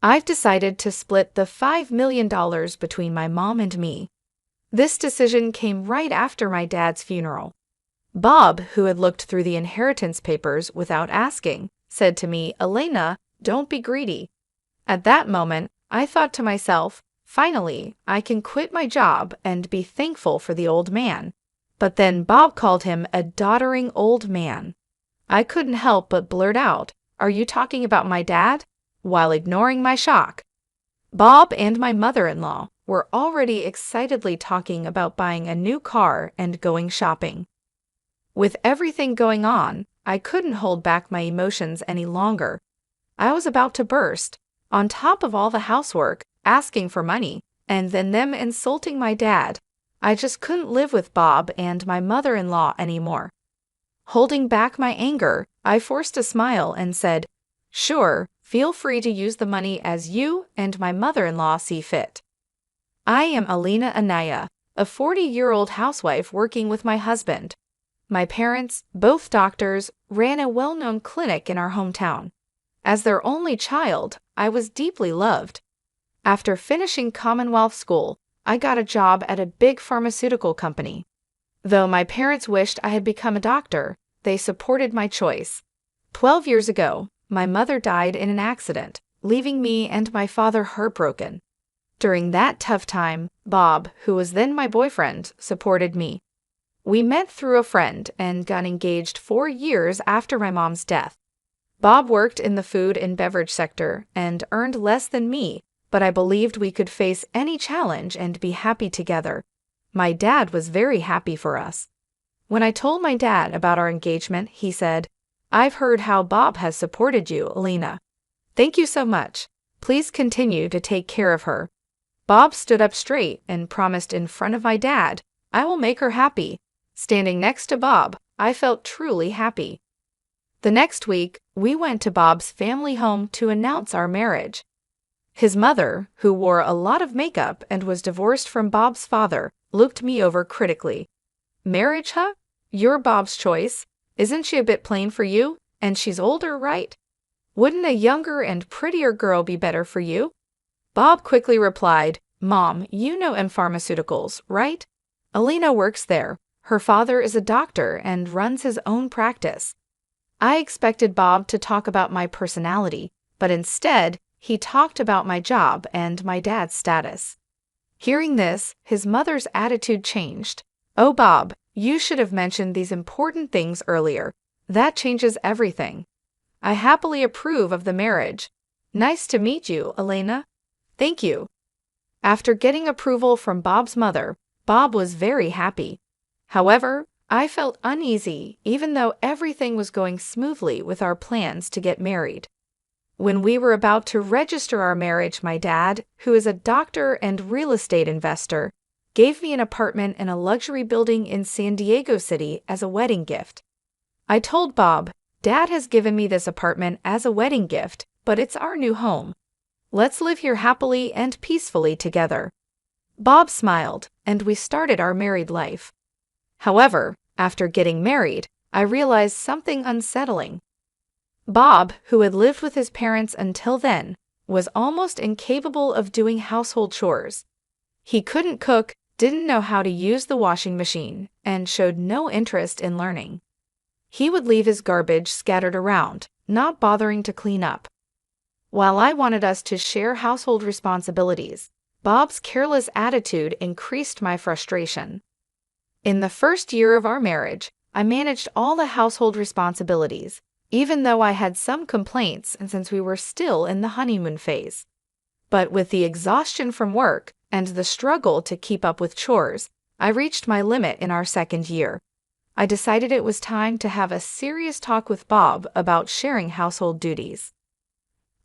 I've decided to split the $5 million between my mom and me. This decision came right after my dad's funeral. Bob, who had looked through the inheritance papers without asking, said to me, "Elena, don't be greedy." At that moment, I thought to myself, finally, I can quit my job and be thankful for the old man. But then Bob called him a doddering old man. I couldn't help but blurt out, "Are you talking about my dad?" while ignoring my shock. Bob and my mother-in-law were already excitedly talking about buying a new car and going shopping. With everything going on, I couldn't hold back my emotions any longer. I was about to burst, on top of all the housework, asking for money, and then them insulting my dad. I just couldn't live with Bob and my mother-in-law anymore. Holding back my anger, I forced a smile and said, "Sure, feel free to use the money as you and my mother-in-law see fit." I am Elena Anaya, a 40-year-old housewife working with my husband. My parents, both doctors, ran a well-known clinic in our hometown. As their only child, I was deeply loved. After finishing Commonwealth School, I got a job at a big pharmaceutical company. Though my parents wished I had become a doctor, they supported my choice. 12 years ago, my mother died in an accident, leaving me and my father heartbroken. During that tough time, Bob, who was then my boyfriend, supported me. We met through a friend and got engaged 4 years after my mom's death. Bob worked in the food and beverage sector and earned less than me, but I believed we could face any challenge and be happy together. My dad was very happy for us. When I told my dad about our engagement, he said, "I've heard how Bob has supported you, Elena. Thank you so much. Please continue to take care of her." Bob stood up straight and promised in front of my dad, "I will make her happy." Standing next to Bob, I felt truly happy. The next week, we went to Bob's family home to announce our marriage. His mother, who wore a lot of makeup and was divorced from Bob's father, looked me over critically. "Marriage, huh? You're Bob's choice. Isn't she a bit plain for you? And she's older, right? Wouldn't a younger and prettier girl be better for you?" Bob quickly replied, "Mom, you know M Pharmaceuticals, right? Elena works there. Her father is a doctor and runs his own practice." I expected Bob to talk about my personality, but instead, he talked about my job and my dad's status. Hearing this, his mother's attitude changed. "Oh, Bob, you should have mentioned these important things earlier. That changes everything. I happily approve of the marriage. Nice to meet you, Elena." "Thank you." After getting approval from Bob's mother, Bob was very happy. However, I felt uneasy even though everything was going smoothly with our plans to get married. When we were about to register our marriage, my dad, who is a doctor and real estate investor, gave me an apartment in a luxury building in San Diego City as a wedding gift. I told Bob, "Dad has given me this apartment as a wedding gift, but it's our new home. Let's live here happily and peacefully together." Bob smiled, and we started our married life. However, after getting married, I realized something unsettling. Bob, who had lived with his parents until then, was almost incapable of doing household chores. He couldn't cook, didn't know how to use the washing machine, and showed no interest in learning. He would leave his garbage scattered around, not bothering to clean up. While I wanted us to share household responsibilities, Bob's careless attitude increased my frustration. In the first year of our marriage, I managed all the household responsibilities, even though I had some complaints and since we were still in the honeymoon phase. But with the exhaustion from work and the struggle to keep up with chores, I reached my limit in our second year. I decided it was time to have a serious talk with Bob about sharing household duties.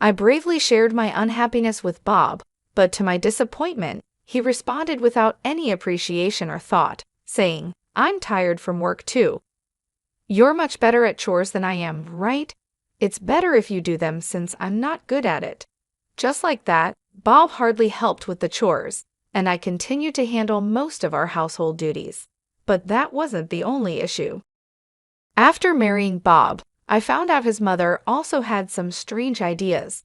I bravely shared my unhappiness with Bob, but to my disappointment, he responded without any appreciation or thought, saying, "I'm tired from work too. You're much better at chores than I am, right? It's better if you do them since I'm not good at it." Just like that, Bob hardly helped with the chores, and I continued to handle most of our household duties. But that wasn't the only issue. After marrying Bob, I found out his mother also had some strange ideas.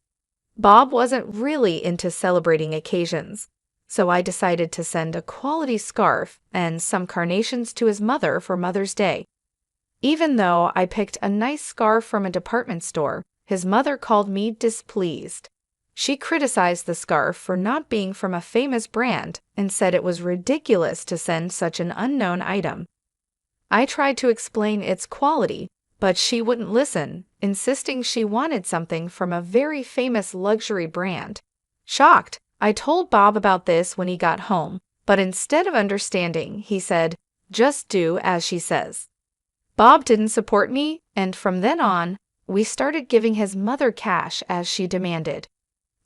Bob wasn't really into celebrating occasions, so I decided to send a quality scarf and some carnations to his mother for Mother's Day. Even though I picked a nice scarf from a department store, his mother called me displeased. She criticized the scarf for not being from a famous brand and said it was ridiculous to send such an unknown item. I tried to explain its quality, but she wouldn't listen, insisting she wanted something from a very famous luxury brand. Shocked, I told Bob about this when he got home, but instead of understanding, he said, "Just do as she says." Bob didn't support me, and from then on, we started giving his mother cash as she demanded.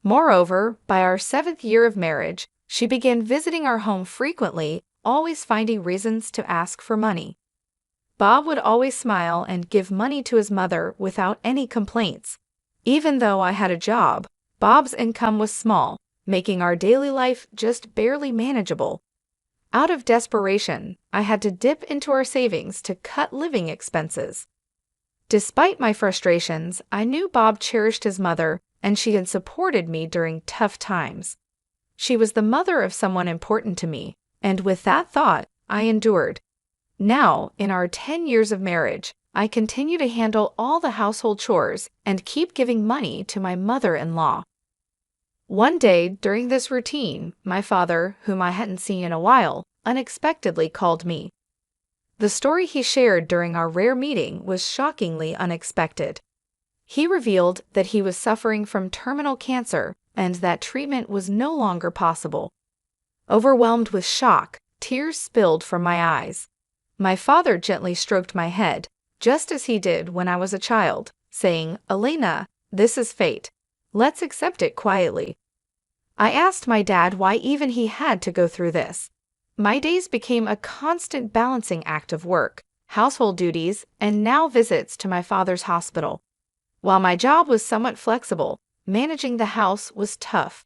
Moreover, by our 7th year of marriage, she began visiting our home frequently, always finding reasons to ask for money. Bob would always smile and give money to his mother without any complaints. Even though I had a job, Bob's income was small, making our daily life just barely manageable. Out of desperation, I had to dip into our savings to cut living expenses. Despite my frustrations, I knew Bob cherished his mother and she had supported me during tough times. She was the mother of someone important to me, and with that thought, I endured. Now, in our 10 years of marriage, I continue to handle all the household chores and keep giving money to my mother-in-law. One day, during this routine, my father, whom I hadn't seen in a while, unexpectedly called me. The story he shared during our rare meeting was shockingly unexpected. He revealed that he was suffering from terminal cancer and that treatment was no longer possible. Overwhelmed with shock, tears spilled from my eyes. My father gently stroked my head, just as he did when I was a child, saying, "Elena, this is fate. Let's accept it quietly." I asked my dad why even he had to go through this. My days became a constant balancing act of work, household duties, and now visits to my father's hospital. While my job was somewhat flexible, managing the house was tough.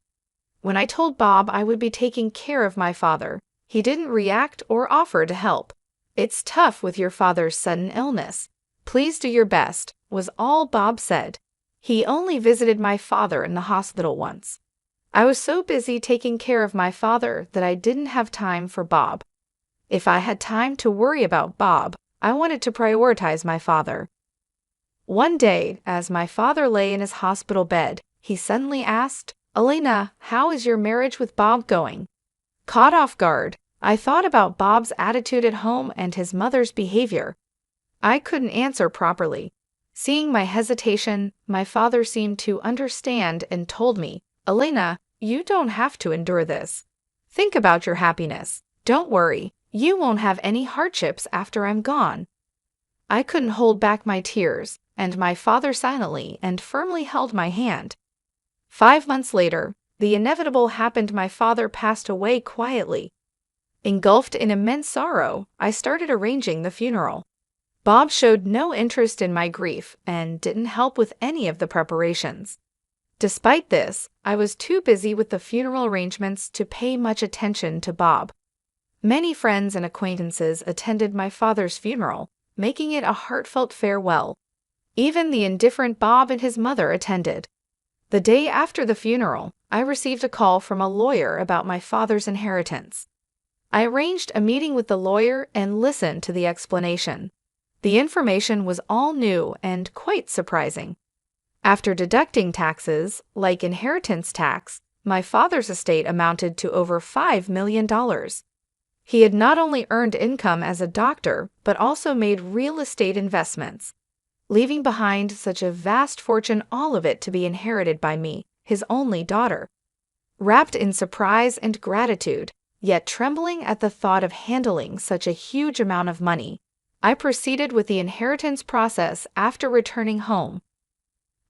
When I told Bob I would be taking care of my father, he didn't react or offer to help. "It's tough with your father's sudden illness. Please do your best," was all Bob said. He only visited my father in the hospital once. I was so busy taking care of my father that I didn't have time for Bob. If I had time to worry about Bob, I wanted to prioritize my father. One day, as my father lay in his hospital bed, he suddenly asked, "Elena, how is your marriage with Bob going?" Caught off guard, I thought about Bob's attitude at home and his mother's behavior. I couldn't answer properly. Seeing my hesitation, my father seemed to understand and told me, "Elena, you don't have to endure this. Think about your happiness. Don't worry, you won't have any hardships after I'm gone." I couldn't hold back my tears, and my father silently and firmly held my hand. 5 months later, the inevitable happened. My father passed away quietly. Engulfed in immense sorrow, I started arranging the funeral. Bob showed no interest in my grief and didn't help with any of the preparations. Despite this, I was too busy with the funeral arrangements to pay much attention to Bob. Many friends and acquaintances attended my father's funeral, making it a heartfelt farewell. Even the indifferent Bob and his mother attended. The day after the funeral, I received a call from a lawyer about my father's inheritance. I arranged a meeting with the lawyer and listened to the explanation. The information was all new and quite surprising. After deducting taxes, like inheritance tax, my father's estate amounted to over $5 million. He had not only earned income as a doctor, but also made real estate investments, leaving behind such a vast fortune, all of it to be inherited by me, his only daughter. Wrapped in surprise and gratitude, yet trembling at the thought of handling such a huge amount of money, I proceeded with the inheritance process after returning home.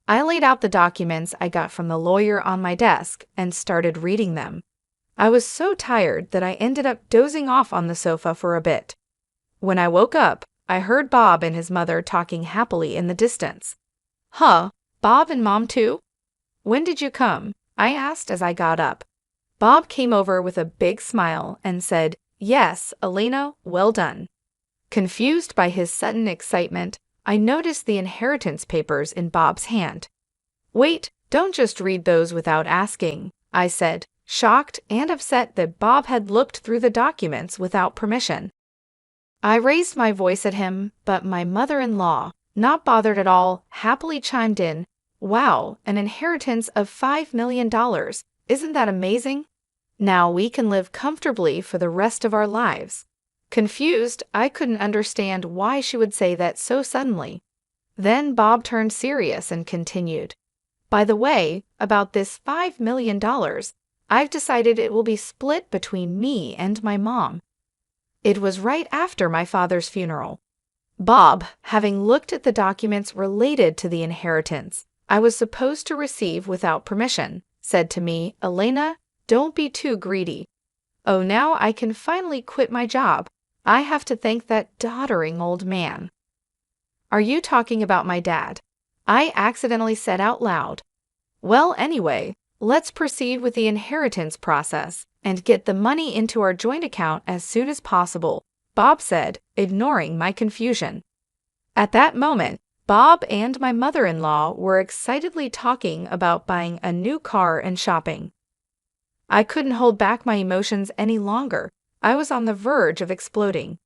I laid out the documents I got from the lawyer on my desk and started reading them. I was so tired that I ended up dozing off on the sofa for a bit. When I woke up, I heard Bob and his mother talking happily in the distance. "Huh, Bob and Mom too? When did you come?" I asked as I got up. Bob came over with a big smile and said, "Yes, Elena, well done." Confused by his sudden excitement, I noticed the inheritance papers in Bob's hand. "Wait, Don't just read those without asking, I said, shocked and upset that Bob had looked through the documents without permission. I raised my voice at him, but my mother-in-law, not bothered at all, happily chimed in, "Wow, an inheritance of $5 million. Isn't that amazing? Now we can live comfortably for the rest of our lives." Confused, I couldn't understand why she would say that so suddenly. Then Bob turned serious and continued, "By the way, about this $5 million, I've decided it will be split between me and my mom." It was right after my father's funeral. Bob, having looked at the documents related to the inheritance I was supposed to receive without permission, said to me, "Elena, don't be too greedy. Oh, now I can finally quit my job. I have to thank that doddering old man." "Are you talking about my dad?" I accidentally said out loud. "Well, anyway, let's proceed with the inheritance process and get the money into our joint account as soon as possible," Bob said, ignoring my confusion. At that moment, Bob and my mother-in-law were excitedly talking about buying a new car and shopping. I couldn't hold back my emotions any longer. I was on the verge of exploding.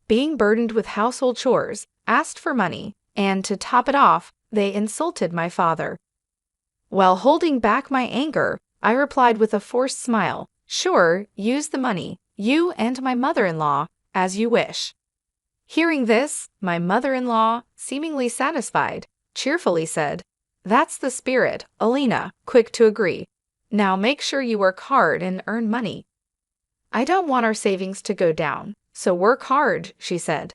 Being burdened with household chores, asked for money, and to top it off, they insulted my father. While holding back my anger, I replied with a forced smile, "Sure, use the money, you and my mother-in-law, as you wish." Hearing this, my mother-in-law, seemingly satisfied, cheerfully said, "That's the spirit, Elena, quick to agree. Now make sure you work hard and earn money." "I don't want our savings to go down, so work hard," she said.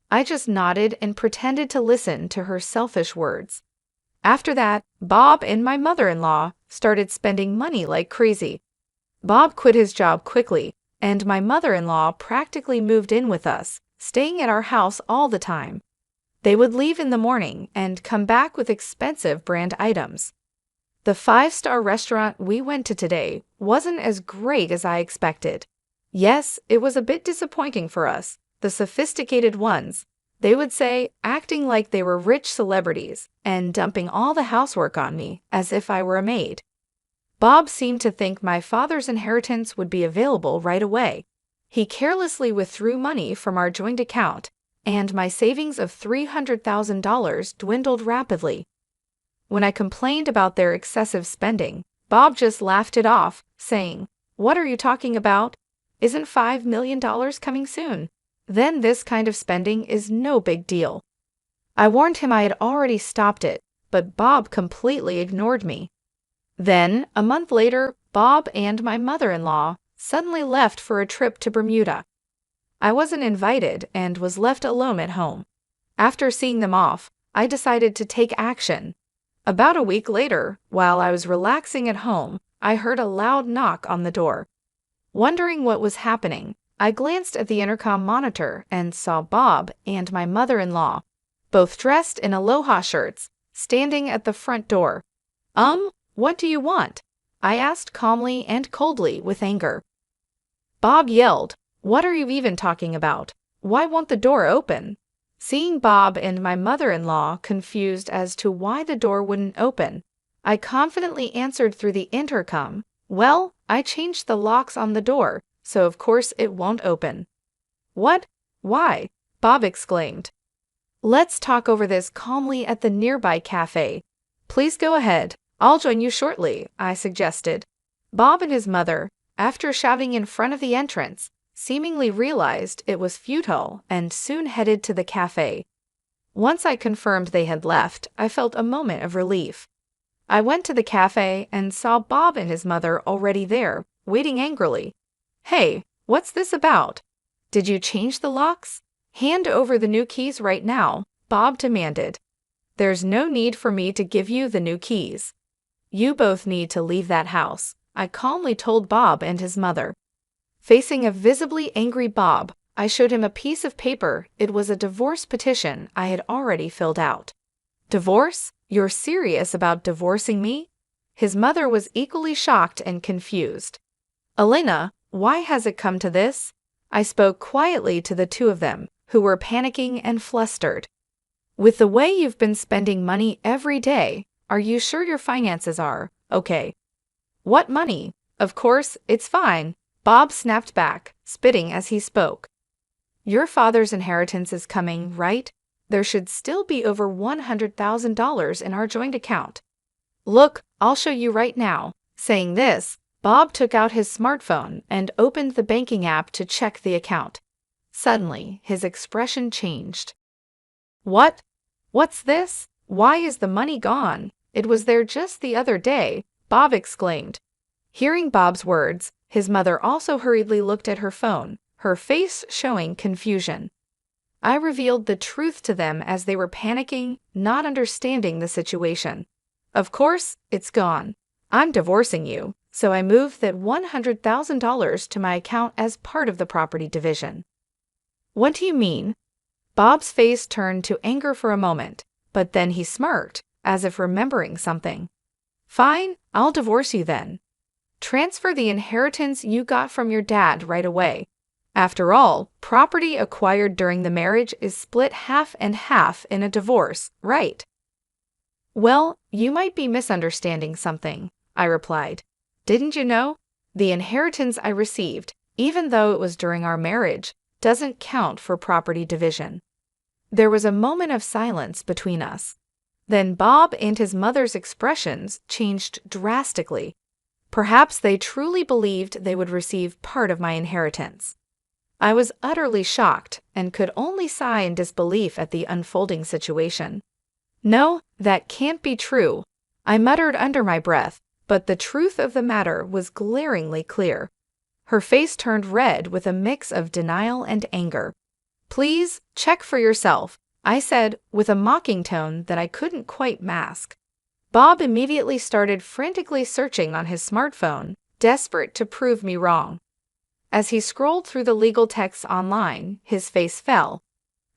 I just nodded and pretended to listen to her selfish words. After that, Bob and my mother-in-law started spending money like crazy. Bob quit his job quickly, and my mother-in-law practically moved in with us, staying at our house all the time. They would leave in the morning and come back with expensive brand items. The five-star restaurant we went to today wasn't as great as I expected. Yes, it was a bit disappointing for us, the sophisticated ones, they would say, acting like they were rich celebrities and dumping all the housework on me as if I were a maid. Bob seemed to think my father's inheritance would be available right away. He carelessly withdrew money from our joint account, and my savings of $300,000 dwindled rapidly. When I complained about their excessive spending, Bob just laughed it off, saying, "What are you talking about? Isn't $5 million coming soon? Then this kind of spending is no big deal." I warned him I had already stopped it, but Bob completely ignored me. Then, a month later, Bob and my mother-in-law suddenly left for a trip to Bermuda. I wasn't invited and was left alone at home. After seeing them off, I decided to take action. About a week later, while I was relaxing at home, I heard a loud knock on the door. Wondering what was happening, I glanced at the intercom monitor and saw Bob and my mother-in-law, both dressed in aloha shirts, standing at the front door. What do you want?" I asked calmly and coldly with anger. Bob yelled, "What are you even talking about? Why won't the door open?" Seeing Bob and my mother-in-law confused as to why the door wouldn't open, I confidently answered through the intercom, "Well, I changed the locks on the door, so of course it won't open." "What? Why?" Bob exclaimed. "Let's talk over this calmly at the nearby cafe. Please go ahead. I'll join you shortly," I suggested. Bob and his mother, after shouting in front of the entrance, seemingly realized it was futile and soon headed to the cafe. Once I confirmed they had left, I felt a moment of relief. I went to the cafe and saw Bob and his mother already there, waiting angrily. "Hey, what's this about? Did you change the locks? Hand over the new keys right now," Bob demanded. "There's no need for me to give you the new keys. You both need to leave that house," I calmly told Bob and his mother. Facing a visibly angry Bob, I showed him a piece of paper. It was a divorce petition I had already filled out. "Divorce? You're serious about divorcing me?" His mother was equally shocked and confused. "Elena, why has it come to this?" I spoke quietly to the two of them, who were panicking and flustered. "With the way you've been spending money every day, Are you sure your finances are okay? What money? Of course, it's fine, Bob snapped back, spitting as he spoke. Your father's inheritance is coming, right? There should still be over $100,000 in our joint account. Look, I'll show you right now. Saying this, Bob took out his smartphone and opened the banking app to check the account. Suddenly, his expression changed. What? What's this? Why is the money gone? It was there just the other day, Bob exclaimed. Hearing Bob's words, his mother also hurriedly looked at her phone, her face showing confusion. I revealed the truth to them as they were panicking, not understanding the situation. Of course, it's gone. I'm divorcing you, so I moved that $100,000 to my account as part of the property division. What do you mean? Bob's face turned to anger for a moment, but then he smirked, as if remembering something. Fine, I'll divorce you then. Transfer the inheritance you got from your dad right away. After all, property acquired during the marriage is split half and half in a divorce, right? Well, you might be misunderstanding something, I replied. Didn't you know? The inheritance I received, even though it was during our marriage, doesn't count for property division. There was a moment of silence between us. Then Bob and his mother's expressions changed drastically. Perhaps they truly believed they would receive part of my inheritance. I was utterly shocked and could only sigh in disbelief at the unfolding situation. No, that can't be true, I muttered under my breath, but the truth of the matter was glaringly clear. Her face turned red with a mix of denial and anger. Please, check for yourself, I said with a mocking tone that I couldn't quite mask. Bob immediately started frantically searching on his smartphone, desperate to prove me wrong. As he scrolled through the legal texts online, his face fell.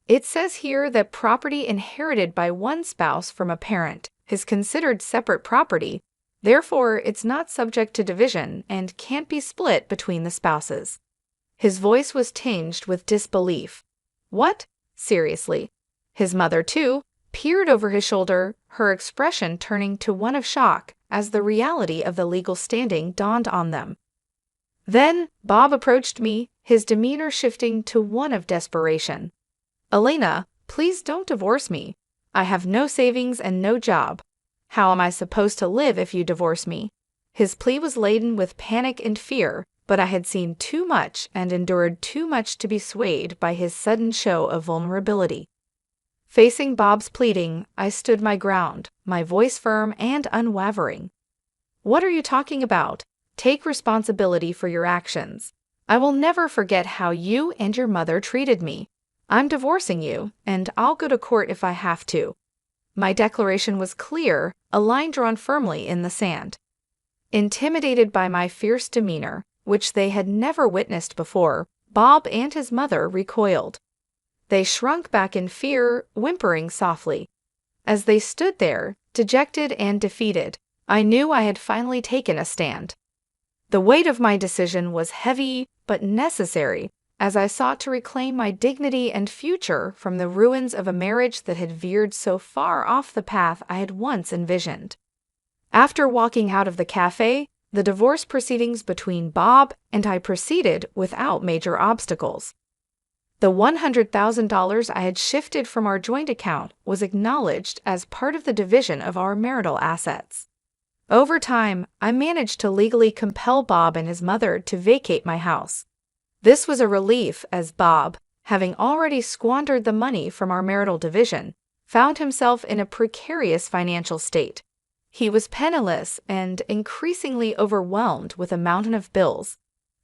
It says here that property inherited by one spouse from a parent is considered separate property, therefore it's not subject to division and can't be split between the spouses. His voice was tinged with disbelief. What? Seriously? His mother, too, peered over his shoulder, her expression turning to one of shock as the reality of the legal standing dawned on them. Then, Bob approached me, his demeanor shifting to one of desperation. Elena, please don't divorce me. I have no savings and no job. How am I supposed to live if you divorce me? His plea was laden with panic and fear, but I had seen too much and endured too much to be swayed by his sudden show of vulnerability. Facing Bob's pleading, I stood my ground, my voice firm and unwavering. What are you talking about? Take responsibility for your actions. I will never forget how you and your mother treated me. I'm divorcing you, and I'll go to court if I have to. My declaration was clear, a line drawn firmly in the sand. Intimidated by my fierce demeanor, which they had never witnessed before, Bob and his mother recoiled. They shrunk back in fear, whimpering softly. As they stood there, dejected and defeated, I knew I had finally taken a stand. The weight of my decision was heavy but necessary as I sought to reclaim my dignity and future from the ruins of a marriage that had veered so far off the path I had once envisioned. After walking out of the cafe, the divorce proceedings between Bob and I proceeded without major obstacles. The $100,000 I had shifted from our joint account was acknowledged as part of the division of our marital assets. Over time, I managed to legally compel Bob and his mother to vacate my house. This was a relief as Bob, having already squandered the money from our marital division, found himself in a precarious financial state. He was penniless and increasingly overwhelmed with a mountain of bills,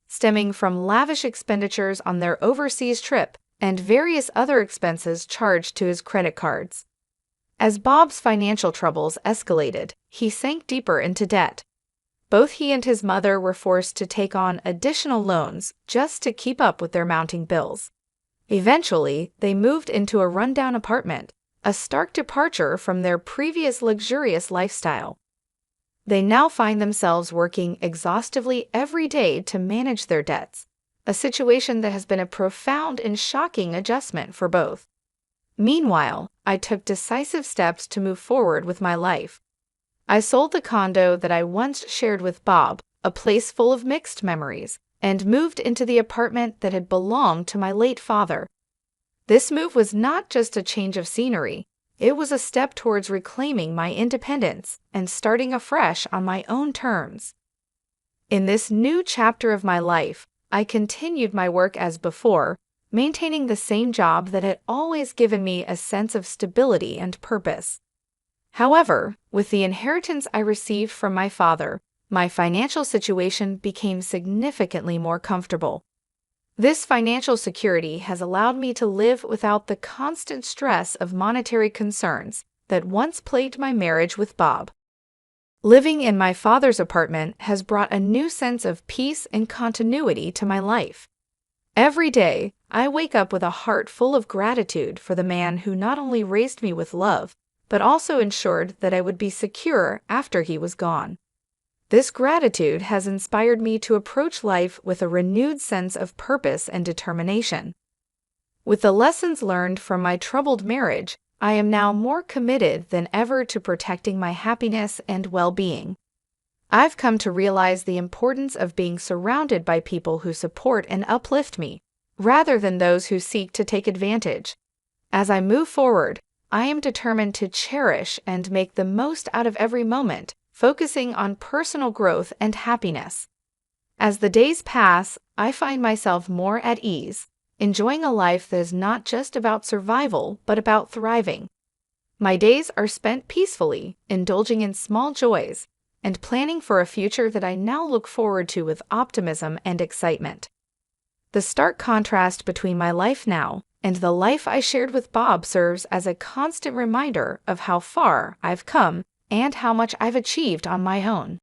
stemming from lavish expenditures on their overseas trip and various other expenses charged to his credit cards. As Bob's financial troubles escalated, he sank deeper into debt. Both he and his mother were forced to take on additional loans just to keep up with their mounting bills. Eventually, they moved into a rundown apartment, a stark departure from their previous luxurious lifestyle. They now find themselves working exhaustively every day to manage their debts, a situation that has been a profound and shocking adjustment for both. Meanwhile, I took decisive steps to move forward with my life. I sold the condo that I once shared with Bob, a place full of mixed memories, and moved into the apartment that had belonged to my late father. This move was not just a change of scenery, it was a step towards reclaiming my independence and starting afresh on my own terms. In this new chapter of my life, I continued my work as before, maintaining the same job that had always given me a sense of stability and purpose. However, with the inheritance I received from my father, my financial situation became significantly more comfortable. This financial security has allowed me to live without the constant stress of monetary concerns that once plagued my marriage with Bob. Living in my father's apartment has brought a new sense of peace and continuity to my life. Every day, I wake up with a heart full of gratitude for the man who not only raised me with love, but also ensured that I would be secure after he was gone. This gratitude has inspired me to approach life with a renewed sense of purpose and determination. With the lessons learned from my troubled marriage, I am now more committed than ever to protecting my happiness and well-being. I've come to realize the importance of being surrounded by people who support and uplift me, rather than those who seek to take advantage. As I move forward, I am determined to cherish and make the most out of every moment, focusing on personal growth and happiness. As the days pass, I find myself more at ease, enjoying a life that is not just about survival, but about thriving. My days are spent peacefully, indulging in small joys, and planning for a future that I now look forward to with optimism and excitement. The stark contrast between my life now and the life I shared with Bob serves as a constant reminder of how far I've come and how much I've achieved on my own.